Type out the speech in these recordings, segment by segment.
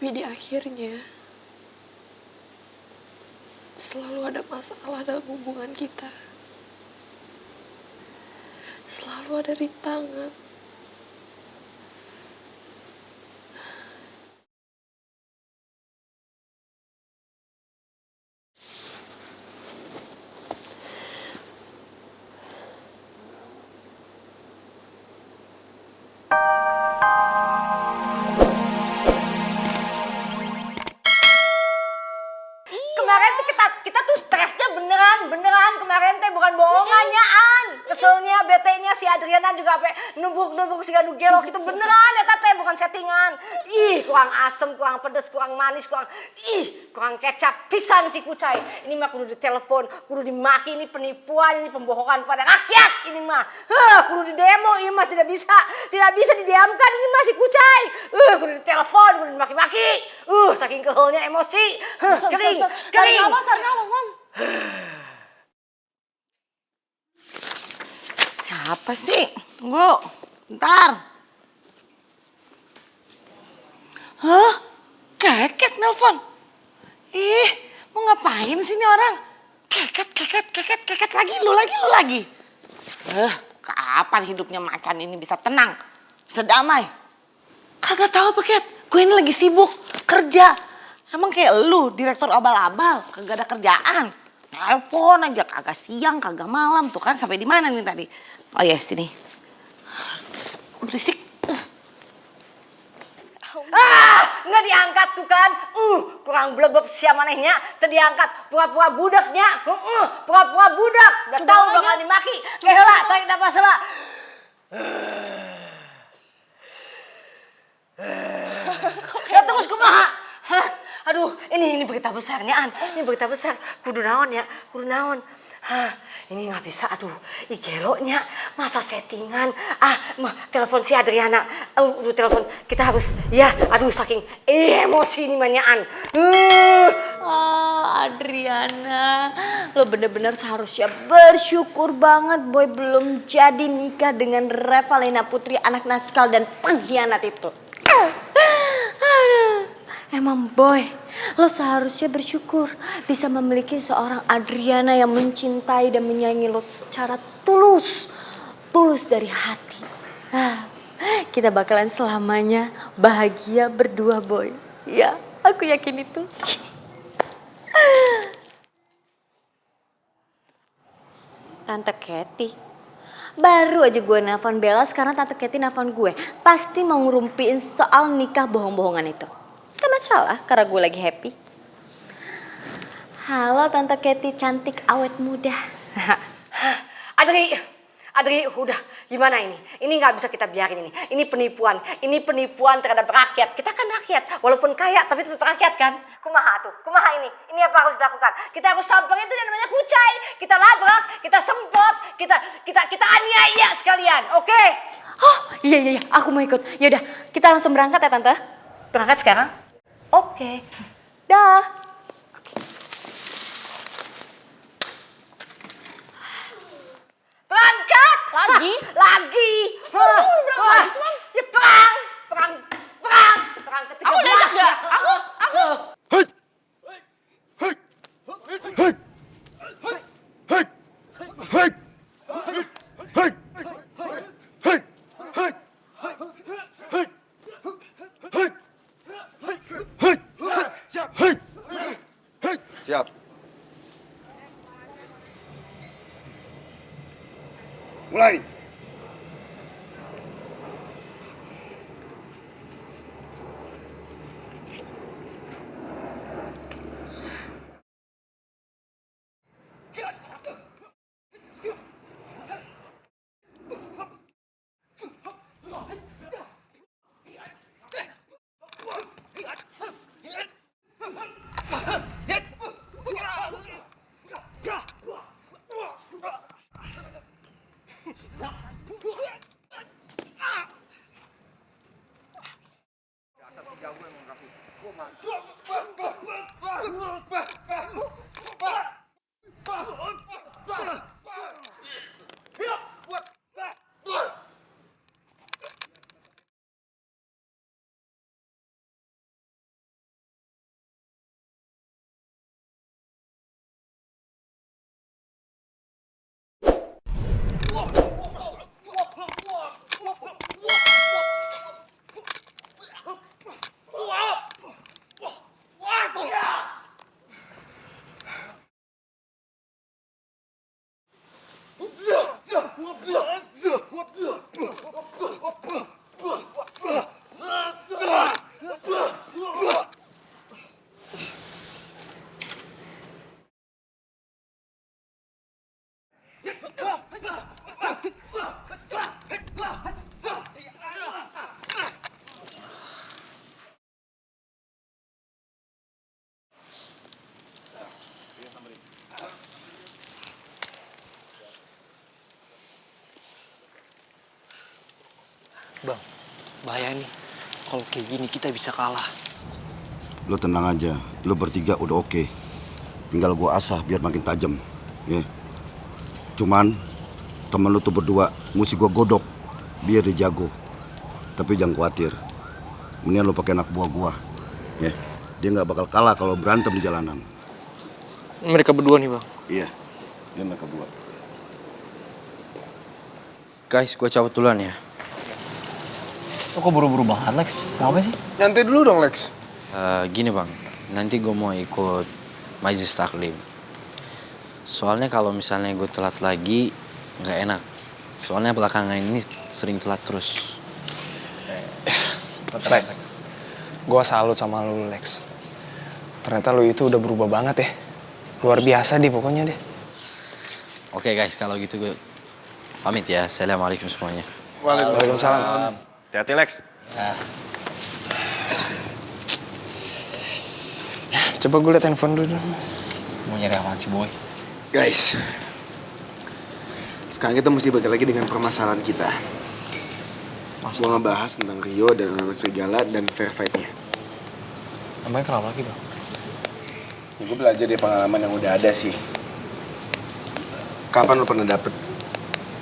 Tapi di akhirnya selalu ada masalah dalam hubungan kita. Selalu ada rintangan. Kemarin tuh kita tuh stresnya beneran kemarin teh bukan bohongannya an. Keselnya, betenya si Adriana juga sampai numpuk si gaduh gelok itu beneran ya teh bukan settingan. Ih, kurang asem, kurang pedes, kurang manis, kurang kecap pisan si Kucai. Ini mah kudu ditelepon, kudu dimaki, ini penipuan, ini pembohongan pada rakyat ini mah. Kudu didemo ini mah tidak bisa didiamkan ini mah si Kucai. Kudu ditelepon, kudu dimaki-maki. Saking kehelnya emosi. Kering. Tarik nafas, Mam. Siapa sih? Tunggu, bentar. Hah? Keket nelpon. Ih, mau ngapain sih ini orang? Keket lagi, lu lagi. Kapan hidupnya macan ini bisa tenang, bisa damai? Kagak tahu apa, Ket. Gue ini lagi sibuk kerja. Emang kayak lu, direktur abal-abal, kagak ada kerjaan. Nelpon aja, kagak siang, kagak malam. Tuh kan sampai di mana nih tadi? Oh ya, sini. Berisik. Nggak diangkat tuh kan. Kurang blebeb siapa manehnya. Terdiangkat pura-pura budaknya. Pura-pura budak. Udah tahu bakal dimaki. Heula, tarik nafas heula. Ya terus kumaha? Aduh, ini berita besarnya An. Ini berita besar. Kudu naon ya, kudu naon. Ini nggak bisa. Aduh, geloknya masa settingan. Telepon si Adriana. Telepon kita harus. Ya, aduh saking emosi ini manyaan. Adriana, lo bener-bener seharusnya bersyukur banget Boy belum jadi nikah dengan Revalina Putri, anak naskal dan pengkhianat itu. Emang Boy, lo seharusnya bersyukur bisa memiliki seorang Adriana yang mencintai dan menyayangi lo secara tulus dari hati. Kita bakalan selamanya bahagia berdua Boy. Ya, aku yakin itu. Tante Kathy, baru aja gue nelfon Bella, sekarang Tante Kathy nelfon gue. Pasti mau ngerumpiin soal nikah bohong-bohongan itu. Gak masalah, karena gue lagi happy. Halo Tante Kathy, cantik, awet muda. Adri, udah gimana ini? Ini nggak bisa kita biarin ini. Ini penipuan terhadap rakyat. Kita kan rakyat, walaupun kaya tapi tetap rakyat kan. Kumaha ini? Ini apa harus dilakukan? Kita harus samperin itu yang namanya Kucai. Kita labrak, kita semprot, kita aniaya sekalian, oke? Oh iya, aku mau ikut. Yaudah, kita langsung berangkat ya Tante. Berangkat sekarang? Oke. Dah. Berangkat! Lagi. Berangkat lagi sih, Mam? Ya perang ke-13. Aku udah ajak gak? Aku. Siap. Mulai. Bang, bahaya nih. Kalau kayak gini kita bisa kalah. Lo tenang aja, lo bertiga udah oke. Tinggal gua asah biar makin tajam, ya. Cuman temen lo tuh berdua mesti gua godok biar dia jago. Tapi jangan khawatir, mendingan lo pakai anak buah gua, ya. Dia nggak bakal kalah kalau berantem di jalanan. Mereka berdua nih, Bang. Iya, dia mereka berdua. Guys, gue cabut duluan ya. Lo kok buru-buru banget, Lex? Mau apa sih? Nyantai dulu dong, Lex. Gini bang, nanti gue mau ikut majelis taklim. Soalnya kalau misalnya gue telat lagi, nggak enak. Soalnya belakangan ini sering telat terus. Lex, gue salut sama lu, Lex. Ternyata lu itu udah berubah banget ya. Luar biasa deh pokoknya deh. Oke guys, kalau gitu gue pamit ya. Assalamualaikum semuanya. Waalaikumsalam. Hati-hati Lex. Coba gue liat handphone dulu. Mau nyari apaan sih, Boy? Guys, sekarang kita mesti balik lagi dengan permasalahan kita. Gue ngebahas tentang Rio dan anak serigala dan fair fight-nya. Namanya kenapa lagi, Bang? Ya, gue belajar dari pengalaman yang udah ada sih. Kapan lo pernah dapet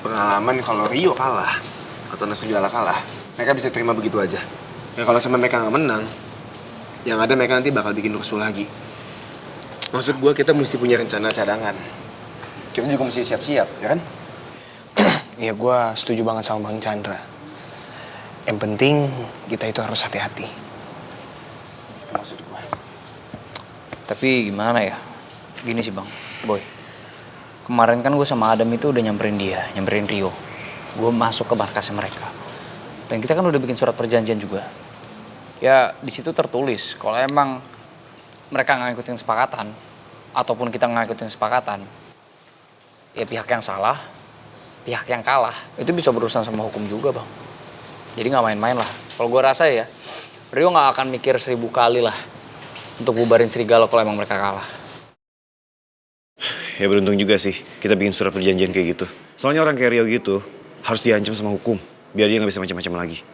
pengalaman kalau Rio kalah atau anak serigala kalah, mereka bisa terima begitu aja. Ya kalau sama mereka nggak menang, yang ada mereka nanti bakal bikin rusuh lagi. Maksud gue kita mesti punya rencana cadangan. Kita juga mesti siap-siap, ya kan? Iya, gue setuju banget sama Bang Chandra. Yang penting kita itu harus hati-hati. Itu maksud gue. Tapi gimana ya? Gini sih, Bang. Boy. Kemarin kan gue sama Adam itu udah nyamperin Rio. Gue masuk ke markasnya mereka. Dan kita kan udah bikin surat perjanjian juga. Ya di situ tertulis kalau emang mereka nggak ngikutin sepakatan ataupun kita nggak ngikutin sepakatan, ya pihak yang salah, pihak yang kalah itu bisa berurusan sama hukum juga, Bang. Jadi nggak main-main lah. Kalau gue rasa ya Rio nggak akan mikir 1000 kali lah untuk bubarin serigala kalau emang mereka kalah. Ya beruntung juga sih kita bikin surat perjanjian kayak gitu. Soalnya orang kayak Rio gitu harus diancam sama hukum biar dia nggak bisa macam-macam lagi.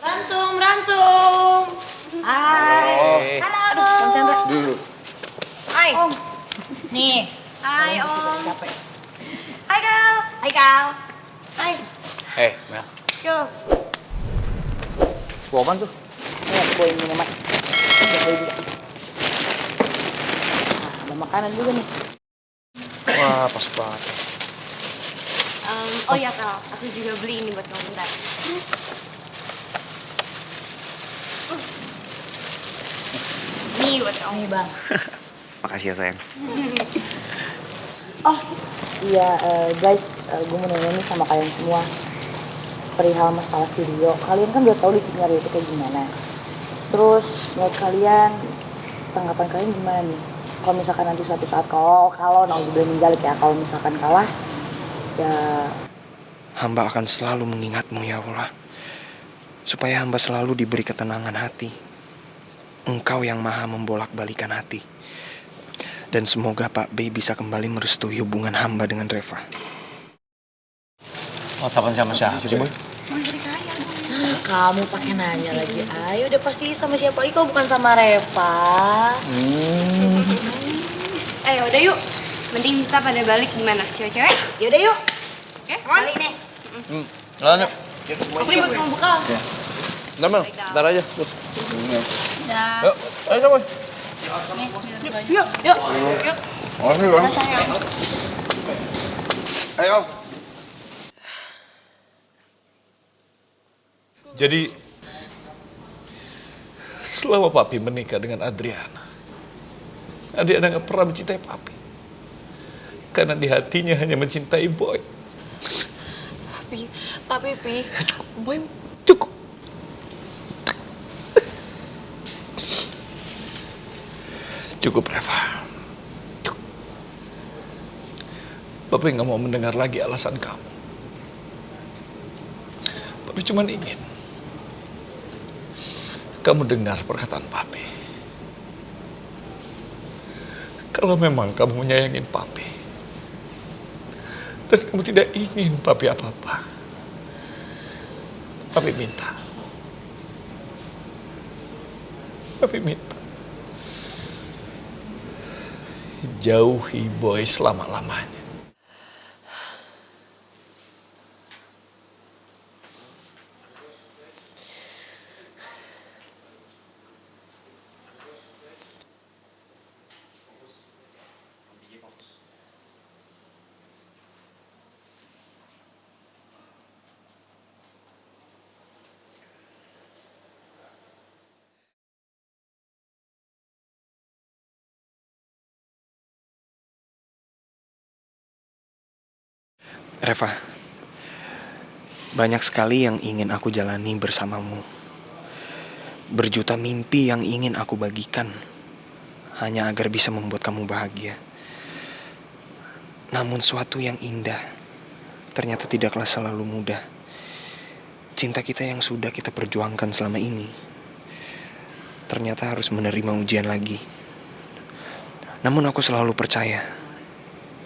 Ransum. Hai. Halo, Om Chandra. Dulu. Hai. Om. Nih. Hai, Om. Hai, Kal. Hai, Kal. Hai. Mel. Yo. Bawa apaan tuh? Nih, aku bawain minuman. Ada makanan juga nih. Wah, pas banget. Oh ya Kal, aku juga beli ini buat kamu bentar. Nih buat kamu. Nih bang. Makasih ya sayang. Oh iya guys, gue mau nanya nih sama kalian semua perihal masalah si Rio. Kalian kan udah tahu licinnya Rio itu kayak gimana. Terus menurut kalian, tanggapan kalian gimana nih? Kalau misalkan nanti suatu saat kalau naudzubillah menjalik ya, kalau misalkan kalah ya Hamba akan selalu mengingatmu ya Allah, supaya hamba selalu diberi ketenangan hati. Engkau yang maha membolak-balikan hati. Dan semoga Pak Bey bisa kembali merestui hubungan hamba dengan Reva. WhatsAppan sama siapa sih, Boy? kamu pakai nanya lagi. Ayo udah pasti sama siapa lagi kalau bukan sama Reva. Udah yuk. Mending kita pada balik gimana? Cewek-cewek? Yaudah yuk. Oke, balik nih. Lalu, Aku nih buat kamu bekal. bentar Mel, bentar aja. Dah. Yuk, ayo Boy. Yuk, yuk. Makasih, Bang. Ayo. Jadi, selama Papi menikah dengan Adriana nggak pernah mencintai Papi. Karena di hatinya hanya mencintai Boy. Tapi Pi, Boy Cukup. Cukup, Reva. Cukup. Papi nggak mau mendengar lagi alasan kamu. Papi cuma ingin kamu dengar perkataan Papi. Kalau memang kamu menyayangin Papi dan kamu tidak ingin Papi apa-apa, Papi minta jauhi Boy selama-lamanya. Reva, banyak sekali yang ingin aku jalani bersamamu. Berjuta mimpi yang ingin aku bagikan hanya agar bisa membuat kamu bahagia. Namun suatu yang indah ternyata tidaklah selalu mudah. Cinta kita yang sudah kita perjuangkan selama ini ternyata harus menerima ujian lagi. Namun aku selalu percaya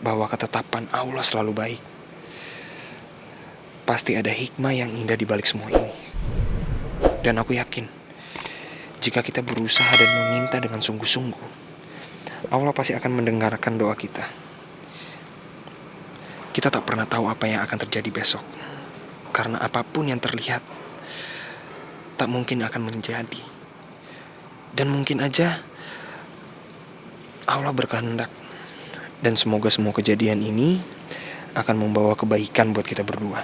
bahwa ketetapan Allah selalu baik. Pasti ada hikmah yang indah di balik semua ini. Dan aku yakin, jika kita berusaha dan meminta dengan sungguh-sungguh, Allah pasti akan mendengarkan doa kita. Kita tak pernah tahu apa yang akan terjadi besok. Karena apapun yang terlihat, tak mungkin akan menjadi. Dan mungkin aja, Allah berkehendak. Dan semoga semua kejadian ini akan membawa kebaikan buat kita berdua.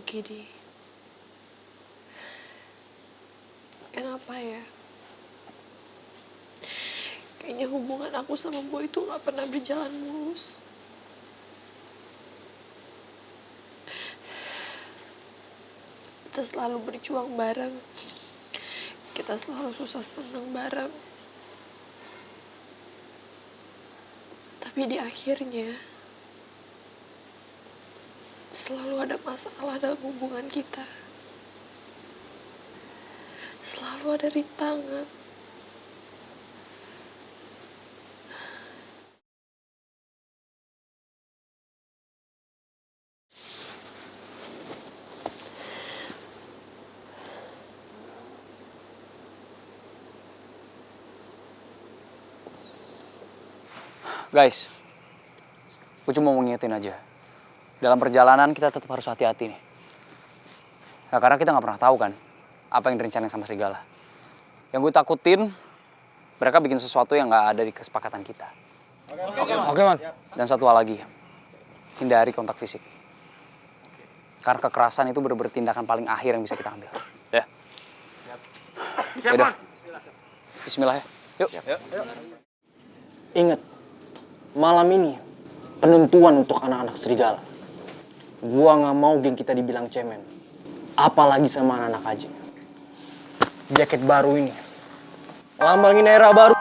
begini. Kenapa ya? Kayaknya hubungan aku sama Boy itu gak pernah berjalan mulus. Kita selalu berjuang bareng. Kita selalu susah senang bareng. Tapi di akhirnya selalu ada masalah dalam hubungan kita. Selalu ada rintangan. Guys, gue cuma mau ngingetin aja. Dalam perjalanan kita tetap harus hati-hati nih. Ya, karena kita nggak pernah tahu kan apa yang direncanain sama serigala. Yang gue takutin, mereka bikin sesuatu yang nggak ada di kesepakatan kita. Oke, Man. Dan satu hal lagi, hindari kontak fisik. Karena kekerasan itu bener-bener tindakan paling akhir yang bisa kita ambil. Ya. Yaudah. Bismillah ya. Yuk. Ingat, malam ini penentuan untuk anak-anak serigala. Gua nggak mau geng kita dibilang cemen. Apalagi sama anak-anak aja. Jaket baru ini lambangin era baru.